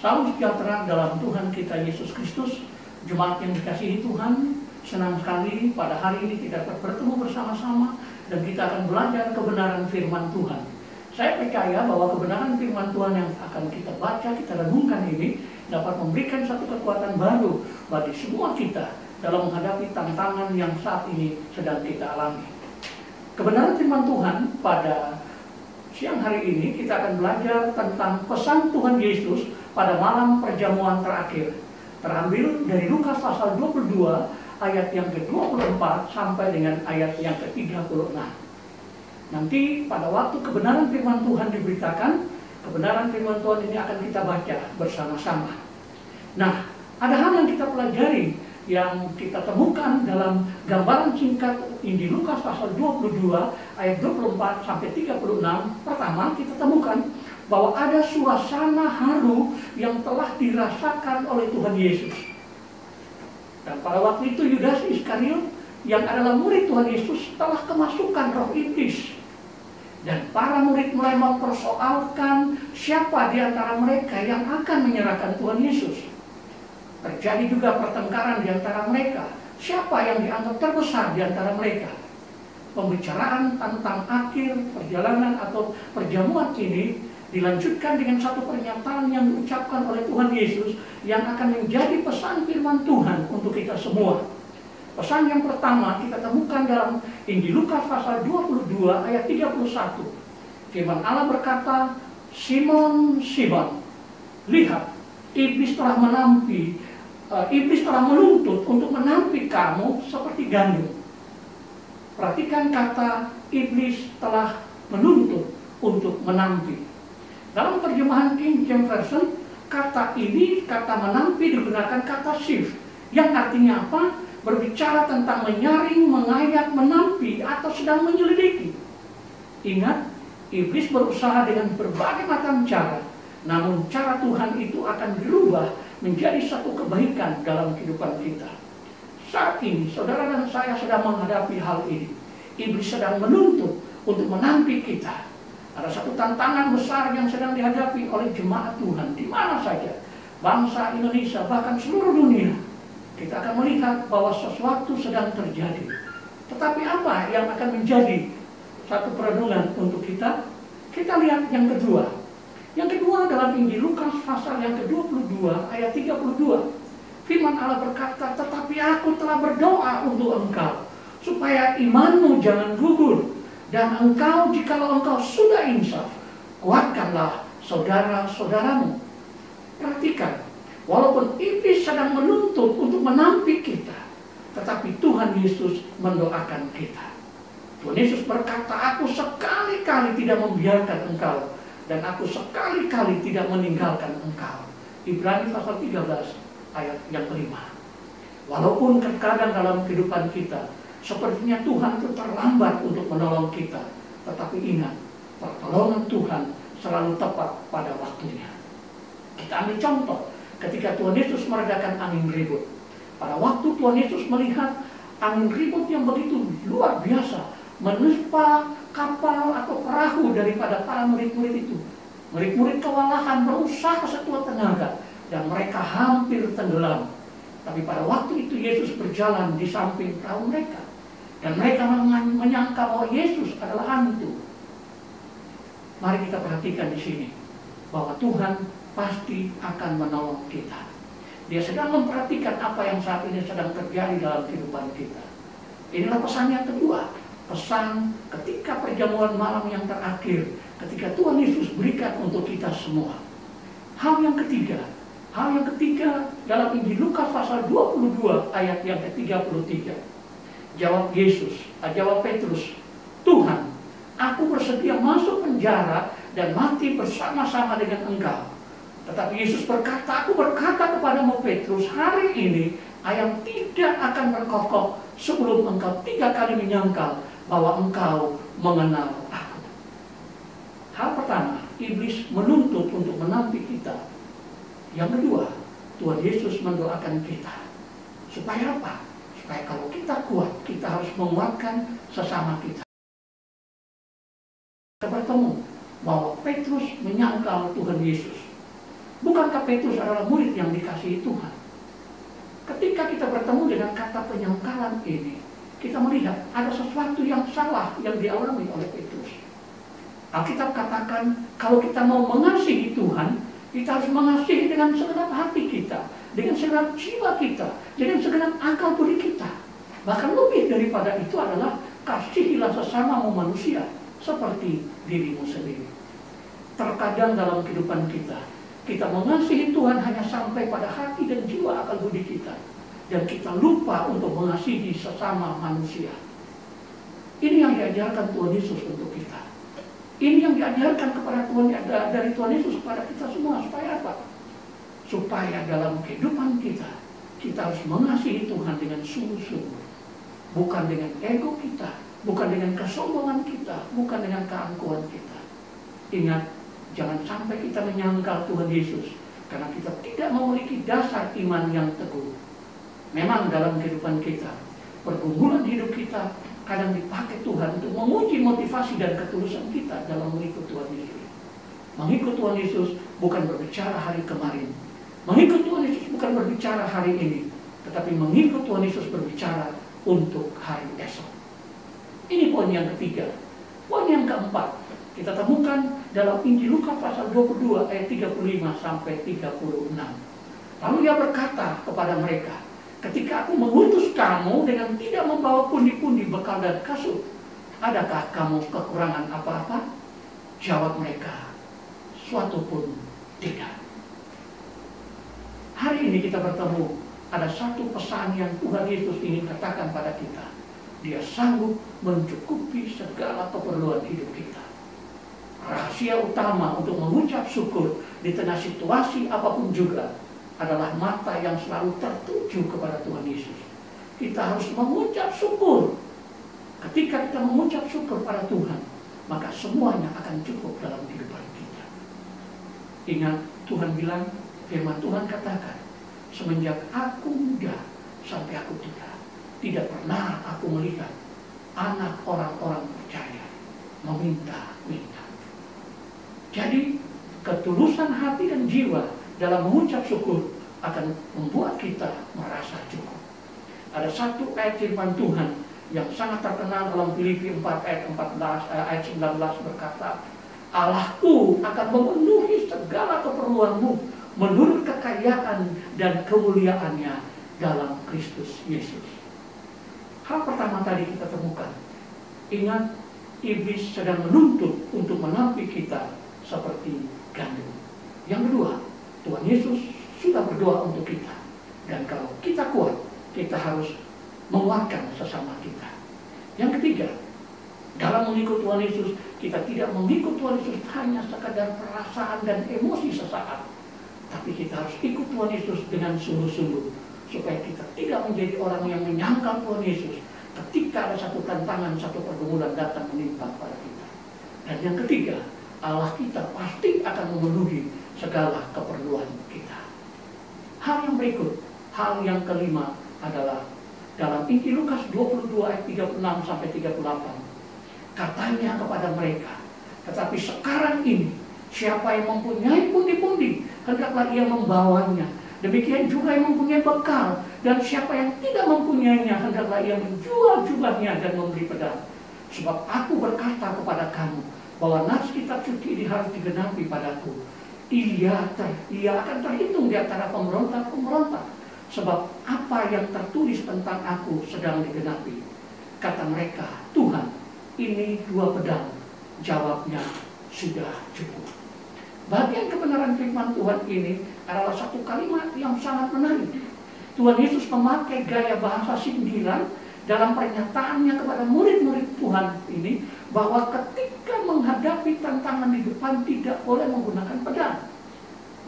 Salam sejahtera dalam Tuhan kita Yesus Kristus. Jemaat yang dikasihi Tuhan, senang sekali pada hari ini kita dapat bertemu bersama-sama dan kita akan belajar kebenaran firman Tuhan. Saya percaya bahwa kebenaran firman Tuhan yang akan kita baca, kita renungkan ini dapat memberikan satu kekuatan baru bagi semua kita dalam menghadapi tantangan yang saat ini sedang kita alami. Kebenaran firman Tuhan pada siang hari ini kita akan belajar tentang pesan Tuhan Yesus pada malam perjamuan terakhir. Terambil dari Lukas pasal 22 ayat yang ke-24 sampai dengan ayat yang ke-36. Nanti pada waktu kebenaran firman Tuhan diberitakan, kebenaran firman Tuhan ini akan kita baca bersama-sama. Nah, ada hal yang kita pelajari, yang kita temukan dalam gambaran singkat Injil Lukas pasal 22 ayat 24 sampai 36. Pertama, kita temukan bahwa ada suasana haru yang telah dirasakan oleh Tuhan Yesus. Dan pada waktu itu Yudas Iskariot yang adalah murid Tuhan Yesus telah kemasukan roh iblis. Dan para murid mulai mempersoalkan siapa di antara mereka yang akan menyerahkan Tuhan Yesus. Terjadi juga pertengkaran di antara mereka. Siapa yang dianggap terbesar di antara mereka? Pembicaraan tentang akhir perjalanan atau perjamuan ini dilanjutkan dengan satu pernyataan yang diucapkan oleh Tuhan Yesus yang akan menjadi pesan firman Tuhan untuk kita semua. Pesan yang pertama kita temukan dalam Injil Lukas pasal 22 ayat 31. Firman Allah berkata, Simon, Simon, lihat, iblis telah menuntut untuk menampik kamu seperti gandum. Perhatikan kata iblis telah menuntut untuk menampik. Dalam terjemahan King James Version, kata ini, kata menampi digunakan kata sift, yang artinya apa? Berbicara tentang menyaring, mengayat, menampi, atau sedang menyelidiki. Ingat, iblis berusaha dengan berbagai macam cara, namun cara Tuhan itu akan berubah menjadi satu kebaikan dalam kehidupan kita. Saat ini, saudara dan saya sedang menghadapi hal ini. Iblis sedang menuntut untuk menampi kita. Ada satu tantangan besar yang sedang dihadapi oleh jemaat Tuhan di mana saja, bangsa Indonesia, bahkan seluruh dunia. Kita akan melihat bahwa sesuatu sedang terjadi. Tetapi apa yang akan menjadi satu perenungan untuk kita? Kita lihat yang kedua. Yang kedua dalam Injil Lukas pasal yang ke-22 ayat 32. Firman Allah berkata, tetapi aku telah berdoa untuk engkau, supaya imanmu jangan gugur. Dan engkau, jikalau engkau sudah insaf, kuatkanlah saudara-saudaramu. Perhatikan, walaupun iblis sedang menuntut untuk menampik kita, tetapi Tuhan Yesus mendoakan kita. Tuhan Yesus berkata, aku sekali-kali tidak membiarkan engkau, dan aku sekali-kali tidak meninggalkan engkau. Ibrani pasal 13 ayat yang kelima. Walaupun terkadang dalam kehidupan kita, sepertinya Tuhan itu terlambat untuk menolong kita. Tetapi ingat, pertolongan Tuhan selalu tepat pada waktunya. Kita ambil contoh, ketika Tuhan Yesus meredakan angin ribut. Pada waktu Tuhan Yesus melihat angin ribut yang begitu luar biasa, menerpa kapal atau perahu daripada para murid-murid itu. Murid-murid kewalahan, berusaha sekuat tenaga, dan mereka hampir tenggelam. Tapi pada waktu itu Yesus berjalan di samping perahu mereka. Dan mereka menyangka bahwa Yesus adalah hantu. Mari kita perhatikan di sini bahwa Tuhan pasti akan menolong kita. Dia sedang memperhatikan apa yang saat ini sedang terjadi dalam kehidupan kita. Inilah pesan yang kedua. Pesan ketika perjamuan malam yang terakhir, ketika Tuhan Yesus berikan untuk kita semua. Hal yang ketiga dalam Injil Lukas pasal 22 ayat yang ke-33. Jawab Petrus, Tuhan, aku bersedia masuk penjara dan mati bersama-sama dengan engkau. Tetapi Yesus berkata, aku berkata kepadamu Petrus, hari ini ayam tidak akan berkokok sebelum engkau 3 kali menyangkal bahwa engkau mengenal aku. Hal pertama, iblis menuntut untuk menampik kita. Yang kedua, Tuhan Yesus mendoakan kita. Supaya apa? Supaya kalau kita kuat, kita harus menguatkan sesama kita. Kita bertemu bahwa Petrus menyangkal Tuhan Yesus. Bukankah Petrus adalah murid yang dikasihi Tuhan? Ketika kita bertemu dengan kata penyangkalan ini, kita melihat ada sesuatu yang salah yang dialami oleh Petrus. Alkitab katakan, kalau kita mau mengasihi Tuhan, kita harus mengasihi dengan segenap hati kita, dengan segenap jiwa kita, dengan segenap akal budi kita. Bahkan lebih daripada itu adalah kasihilah sesamamu manusia seperti dirimu sendiri. Terkadang dalam kehidupan kita, kita mengasihi Tuhan hanya sampai pada hati dan jiwa akal budi kita, dan kita lupa untuk mengasihi sesama manusia. Ini yang diajarkan Tuhan Yesus untuk kita. Ini yang diajarkan kepada Tuhan, dari Tuhan Yesus kepada kita semua. Supaya apa? Supaya dalam kehidupan kita, kita harus mengasihi Tuhan dengan sungguh-sungguh. Bukan dengan ego kita, bukan dengan kesombongan kita, bukan dengan keangkuhan kita. Ingat, jangan sampai kita menyangkal Tuhan Yesus karena kita tidak memiliki dasar iman yang teguh. Memang dalam kehidupan kita, pergumulan hidup kita kadang dipakai Tuhan untuk menguji motivasi dan ketulusan kita dalam mengikut Tuhan Yesus. Mengikut Tuhan Yesus bukan berbicara hari kemarin. Mengikut Tuhan Yesus bukan berbicara hari ini. Tetapi mengikut Tuhan Yesus berbicara untuk hari esok. Ini poin yang ketiga. Poin yang keempat, kita temukan dalam Injil Lukas pasal 22 ayat 35 sampai 36. Lalu ia berkata kepada mereka, ketika aku mengutus kamu dengan tidak membawa pundi-pundi bekal dan kasut, adakah kamu kekurangan apa-apa? Jawab mereka, suatu pun tidak. Hari ini kita bertemu, ada satu pesan yang Tuhan Yesus ingin katakan pada kita. Dia sanggup mencukupi segala keperluan hidup kita. Rahasia utama untuk mengucap syukur di tengah situasi apapun juga adalah mata yang selalu tertuju kepada Tuhan Yesus. Kita harus mengucap syukur. Ketika kita mengucap syukur pada Tuhan, maka semuanya akan cukup dalam kehidupan kita. Ingat, Tuhan bilang, firman Tuhan katakan, semenjak aku muda sampai aku tua, tidak pernah aku melihat anak orang-orang percaya meminta-minta. Jadi, ketulusan hati dan jiwa dalam mengucap syukur akan membuat kita merasa cukup. Ada satu ayat firman Tuhan yang sangat terkenal dalam Filipi 4 ayat 19 berkata, Allahku akan memenuhi segala keperluanmu menurut kekayaan dan kemuliaannya dalam Kristus Yesus. Hal pertama tadi kita temukan, ingat, iblis sedang menuntut untuk menampik kita seperti gandum. Yang kedua, Tuhan Yesus sudah berdoa untuk kita. Dan kalau kita kuat, kita harus menguatkan sesama kita. Yang ketiga, dalam mengikut Tuhan Yesus, kita tidak mengikut Tuhan Yesus hanya sekadar perasaan dan emosi sesaat. Tapi kita harus ikut Tuhan Yesus dengan sungguh-sungguh, supaya kita tidak menjadi orang yang menyangkal Tuhan Yesus ketika ada satu tantangan, satu pergumulan datang menimpa pada kita. Dan yang ketiga, Allah kita pasti akan memenuhi segala keperluan kita. Hal yang berikut, hal yang kelima adalah dalam Injil Lukas 22 ayat 36 sampai 38. Katanya kepada mereka, tetapi sekarang ini siapa yang mempunyai pundi-pundi, hendaklah ia membawanya. Demikian juga yang mempunyai bekal, dan siapa yang tidak mempunyainya, hendaklah ia menjual jubahnya dan membeli pedang. Sebab aku berkata kepada kamu, bahwa nas kitab suci ini harus digenapi padaku. Ia akan terhitung di antara pemberontak-pemberontak. Sebab apa yang tertulis tentang aku sedang digenapi. Kata mereka, Tuhan, ini 2 pedang. Jawabnya, sudah cukup. Bagian kebenaran firman Tuhan ini adalah satu kalimat yang sangat menarik. Tuhan Yesus memakai gaya bahasa sindiran dalam pernyataannya kepada murid-murid Tuhan ini, bahwa ketika menghadapi tantangan di depan tidak boleh menggunakan pedang.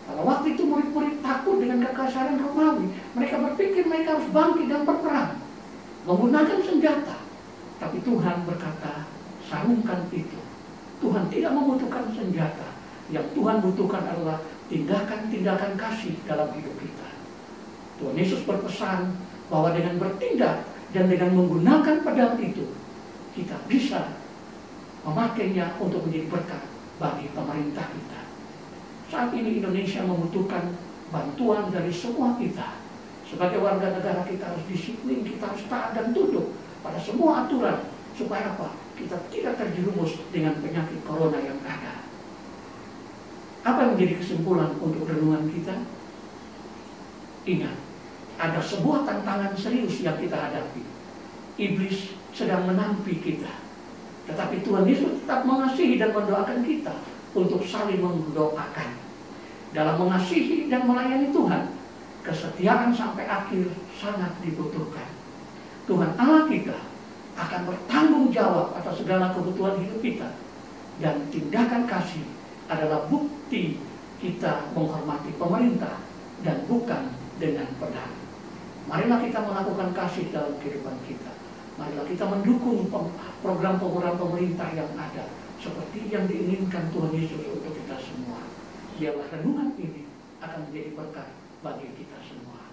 Pada waktu itu murid-murid takut dengan kekasaran Romawi. Mereka berpikir mereka harus bangkit dan berperang, menggunakan senjata. Tapi Tuhan berkata, sarungkan itu. Tuhan tidak membutuhkan senjata. Yang Tuhan butuhkan adalah tindakan-tindakan kasih dalam hidup kita. Tuhan Yesus berpesan bahwa dengan bertindak dan dengan menggunakan pedang itu, kita bisa memakainya untuk menjadi berkat bagi pemerintah kita. Saat ini Indonesia membutuhkan bantuan dari semua kita. Sebagai warga negara kita harus disiplin, kita harus taat dan tunduk pada semua aturan. Supaya apa? Kita tidak terjerumus dengan penyakit corona yang ada. Apa yang menjadi kesimpulan untuk renungan kita? Ingat, ada sebuah tantangan serius yang kita hadapi. Iblis sedang menampi kita. Tetapi Tuhan Yesus tetap mengasihi dan mendoakan kita untuk saling mendoakan. Dalam mengasihi dan melayani Tuhan, kesetiaan sampai akhir sangat dibutuhkan. Tuhan Allah kita akan bertanggung jawab atas segala kebutuhan hidup kita. Dan tindakan kasih adalah bukti kita menghormati pemerintah dan bukan dengan pedang. Marilah kita melakukan kasih dalam kehidupan kita. Marilah kita mendukung program-program pemerintah yang ada seperti yang diinginkan Tuhan Yesus untuk kita semua. Biarlah renungan ini akan menjadi berkat bagi kita semua.